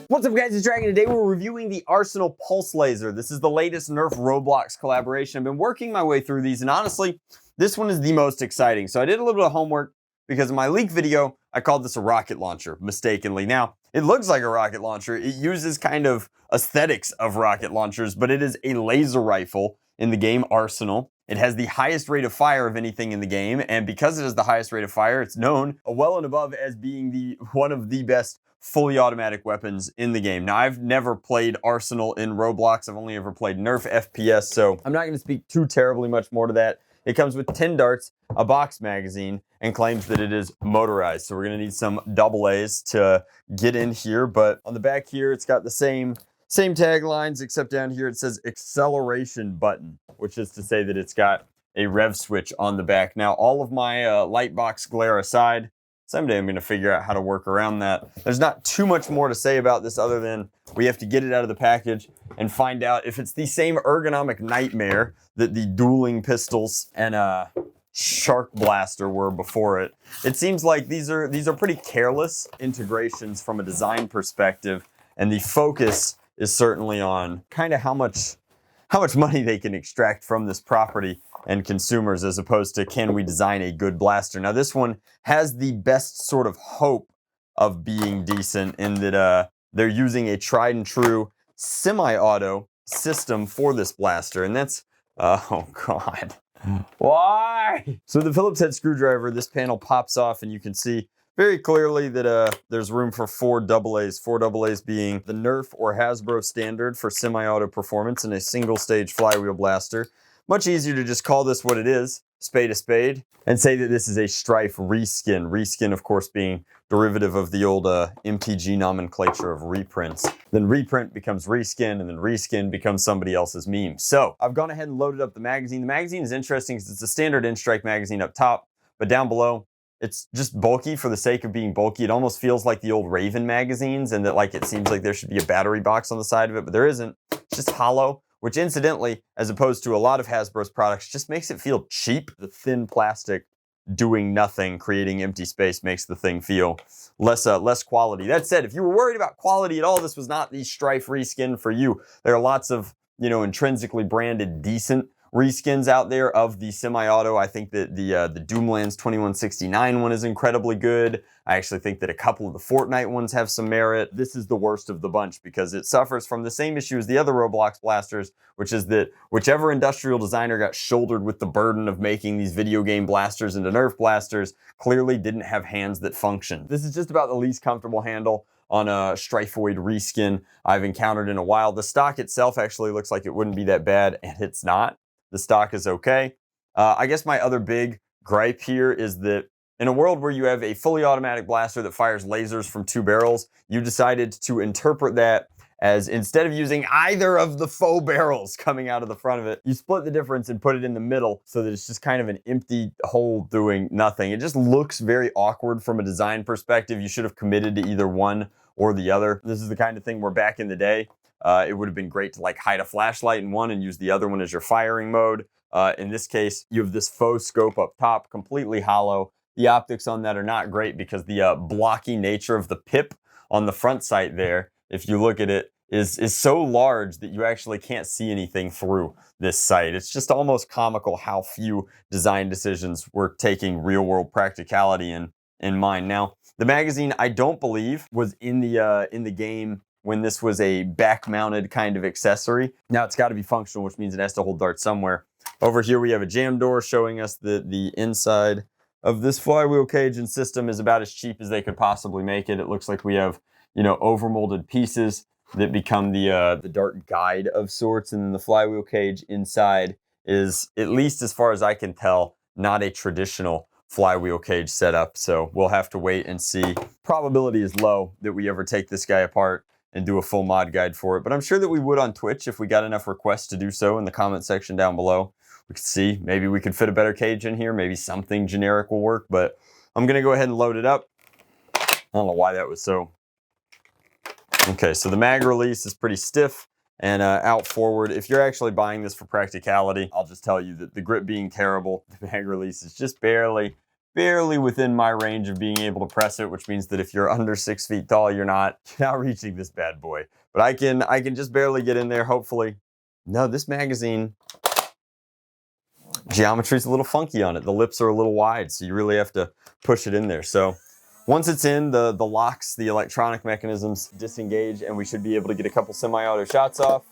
What's up guys, it's Dragon. Today we're reviewing the Arsenal Pulse Laser. This is the latest NERF Roblox collaboration. I've been working my way through these and honestly, this one is the most exciting. So I did a little bit of homework because in my leak video, I called this a rocket launcher mistakenly. Now, it looks like a rocket launcher. It uses kind of aesthetics of rocket launchers, but it is a laser rifle in the game Arsenal. It has the highest rate of fire of anything in the game, and because it has the highest rate of fire, it's known well and above as being one of the best fully automatic weapons in the game. Now, I've never played Arsenal in Roblox. I've only ever played NERF FPS, so I'm not going to speak too terribly much more to that. It comes with 10 darts, a box magazine, and claims that it is motorized. So we're going to need some AA's to get in here, but on the back here, it's got the same taglines, except down here it says acceleration button, which is to say that it's got a rev switch on the back. Now, all of my light box glare aside, someday I'm going to figure out how to work around that. There's not too much more to say about this other than we have to get it out of the package and find out if it's the same ergonomic nightmare that the dueling pistols and Shark Blaster were before it. It seems like these are pretty careless integrations from a design perspective, and the focus is certainly on kind of how much money they can extract from this property and consumers, as opposed to can we design a good blaster. Now, this one has the best sort of hope of being decent in that they're using a tried and true semi-auto system for this blaster, and that's, oh God, why? So the Phillips head screwdriver, this panel pops off and you can see very clearly that there's room for 4 AA's, 4 AA's being the NERF or Hasbro standard for semi-auto performance in a single stage flywheel blaster. Much easier to just call this what it is, spade a spade, and say that this is a Strife reskin. Reskin, of course, being derivative of the old MTG nomenclature of reprints. Then reprint becomes reskin, and then reskin becomes somebody else's meme. So I've gone ahead and loaded up the magazine. The magazine is interesting because it's a standard N-Strike magazine up top, but down below, it's just bulky for the sake of being bulky. It almost feels like the old Raven magazines, and that like it seems like there should be a battery box on the side of it, but there isn't. It's just hollow, which incidentally, as opposed to a lot of Hasbro's products, just makes it feel cheap. The thin plastic doing nothing, creating empty space, makes the thing feel less quality. That said, if you were worried about quality at all, this was not the Strife reskin for you. There are lots of, intrinsically branded decent reskins out there of the semi-auto. I think that the Doomlands 2169 one is incredibly good. I actually think that a couple of the Fortnite ones have some merit. This is the worst of the bunch because it suffers from the same issue as the other Roblox blasters, which is that whichever industrial designer got shouldered with the burden of making these video game blasters into NERF blasters clearly didn't have hands that function. This is just about the least comfortable handle on a Strifeoid reskin I've encountered in a while. The stock itself actually looks like it wouldn't be that bad, and it's not. The stock is okay. I guess my other big gripe here is that in a world where you have a fully automatic blaster that fires lasers from 2 barrels, you decided to interpret that as instead of using either of the faux barrels coming out of the front of it, you split the difference and put it in the middle so that it's just kind of an empty hole doing nothing. It just looks very awkward from a design perspective. You should have committed to either one or the other. This is the kind of thing where back in the day, it would have been great to like hide a flashlight in one and use the other one as your firing mode. In this case, you have this faux scope up top, completely hollow. The optics on that are not great because the blocky nature of the pip on the front sight there, if you look at it, is so large that you actually can't see anything through this sight. It's just almost comical how few design decisions were taking real-world practicality in mind. Now, the magazine, I don't believe, was in the game when this was a back-mounted kind of accessory. Now it's got to be functional, which means it has to hold darts somewhere. Over here we have a jam door showing us that the inside of this flywheel cage and system is about as cheap as they could possibly make it. It looks like we have, overmolded pieces that become the dart guide of sorts, and then the flywheel cage inside is, at least as far as I can tell, not a traditional flywheel cage setup. So we'll have to wait and see. Probability is low that we ever take this guy apart and do a full mod guide for it, but I'm sure that we would on Twitch if we got enough requests to do so in the comment section down below. We could see, maybe we could fit a better cage in here, maybe something generic will work, but I'm gonna go ahead and load it up. I don't know why that was so. Okay, so the mag release is pretty stiff and out forward. If you're actually buying this for practicality, I'll just tell you that the grip being terrible, the mag release is just barely barely within my range of being able to press it, which means that if you're under 6 feet tall, you're not reaching this bad boy. But I can just barely get in there, hopefully. No, this magazine, geometry's a little funky on it. The lips are a little wide, so you really have to push it in there. So once it's in, the locks, the electronic mechanisms disengage, and we should be able to get a couple semi-auto shots off.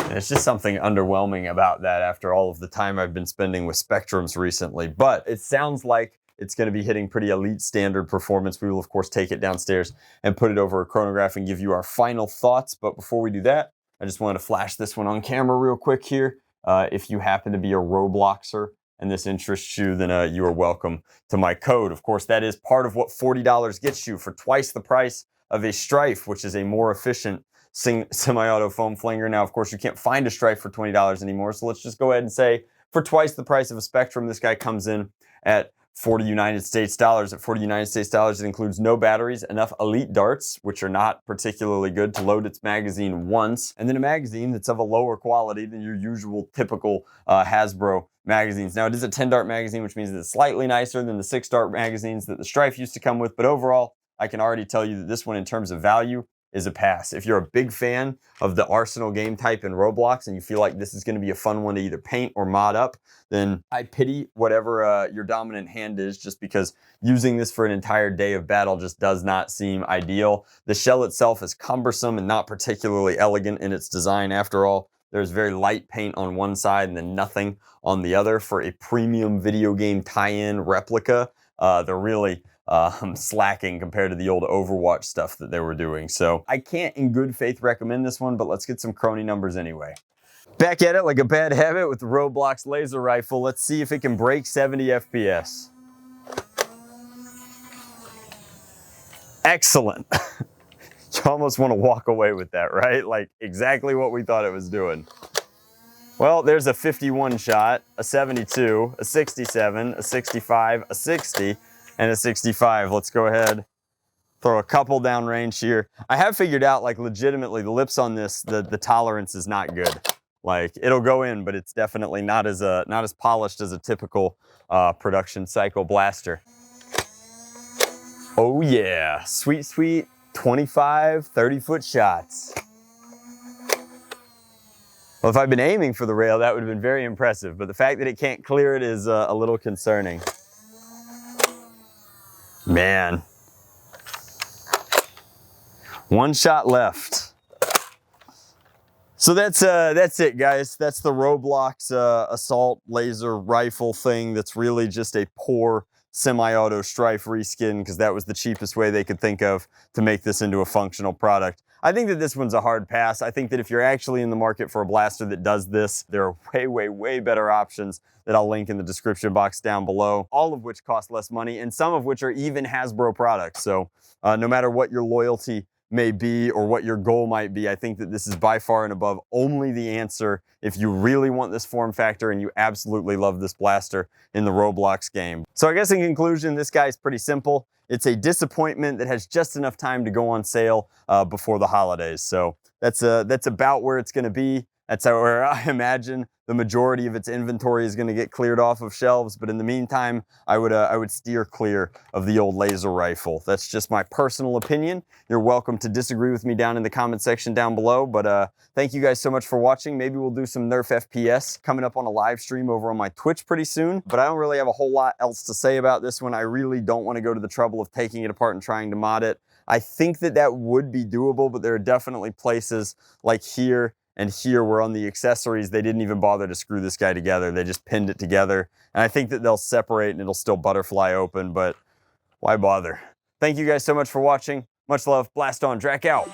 And it's just something underwhelming about that after all of the time I've been spending with Spectrums recently. But it sounds like it's going to be hitting pretty elite standard performance. We will, of course, take it downstairs and put it over a chronograph and give you our final thoughts. But before we do that, I just wanted to flash this one on camera real quick here. If you happen to be a Robloxer and this interests you, then you are welcome to my code. Of course, that is part of what $40 gets you for twice the price of a Strife, which is a more efficient semi-auto foam flinger. Now, of course, you can't find a Strife for $20 anymore, so let's just go ahead and say for twice the price of a Spectrum, this guy comes in at 40 United States dollars. At 40 United States dollars, it includes no batteries, enough elite darts, which are not particularly good, to load its magazine once, and then a magazine that's of a lower quality than your usual typical Hasbro magazines. Now, it is a 10-dart magazine, which means that it's slightly nicer than the 6-dart magazines that the Strife used to come with, but overall, I can already tell you that this one, in terms of value, is a pass. If you're a big fan of the Arsenal game type in Roblox and you feel like this is going to be a fun one to either paint or mod up, then I pity whatever your dominant hand is, just because using this for an entire day of battle just does not seem ideal. The shell itself is cumbersome and not particularly elegant in its design. After all, there's very light paint on one side and then nothing on the other. For a premium video game tie-in replica, they're really slacking compared to the old Overwatch stuff that they were doing. So I can't in good faith recommend this one, but let's get some crony numbers anyway. Back at it like a bad habit with the Roblox laser rifle. Let's see if it can break 70 FPS. Excellent. You almost want to walk away with that, right? Like exactly what we thought it was doing. Well, there's a 51 shot, a 72, a 67, a 65, a 60, and a 65. Let's go ahead, throw a couple downrange here. I have figured out, like, legitimately, the lips on this, the tolerance is not good. Like, it'll go in, but it's definitely not as polished as a typical production cycle blaster. Oh yeah, sweet, sweet 25, 30-foot shots. Well, if I'd been aiming for the rail, that would have been very impressive, but the fact that it can't clear it is a little concerning. Man. One shot left. So that's it, guys. That's the Roblox assault laser rifle thing that's really just a poor semi-auto Strife reskin, because that was the cheapest way they could think of to make this into a functional product. I think that this one's a hard pass. I think that if you're actually in the market for a blaster that does this, there are way, way, way better options that I'll link in the description box down below, all of which cost less money and some of which are even Hasbro products. So no matter what your loyalty may be or what your goal might be, I think that this is by far and above only the answer if you really want this form factor and you absolutely love this blaster in the Roblox game. So I guess in conclusion, this guy is pretty simple. It's a disappointment that has just enough time to go on sale before the holidays. So that's about where it's going to be. That's where I imagine the majority of its inventory is going to get cleared off of shelves. But in the meantime, I would steer clear of the old laser rifle. That's just my personal opinion. You're welcome to disagree with me down in the comment section down below. But thank you guys so much for watching. Maybe we'll do some NERF FPS coming up on a live stream over on my Twitch pretty soon. But I don't really have a whole lot else to say about this one. I really don't want to go to the trouble of taking it apart and trying to mod it. I think that would be doable, but there are definitely places like here and here where on the accessories, they didn't even bother to screw this guy together. They just pinned it together. And I think that they'll separate and it'll still butterfly open, but why bother? Thank you guys so much for watching. Much love. Blast on. Drac out.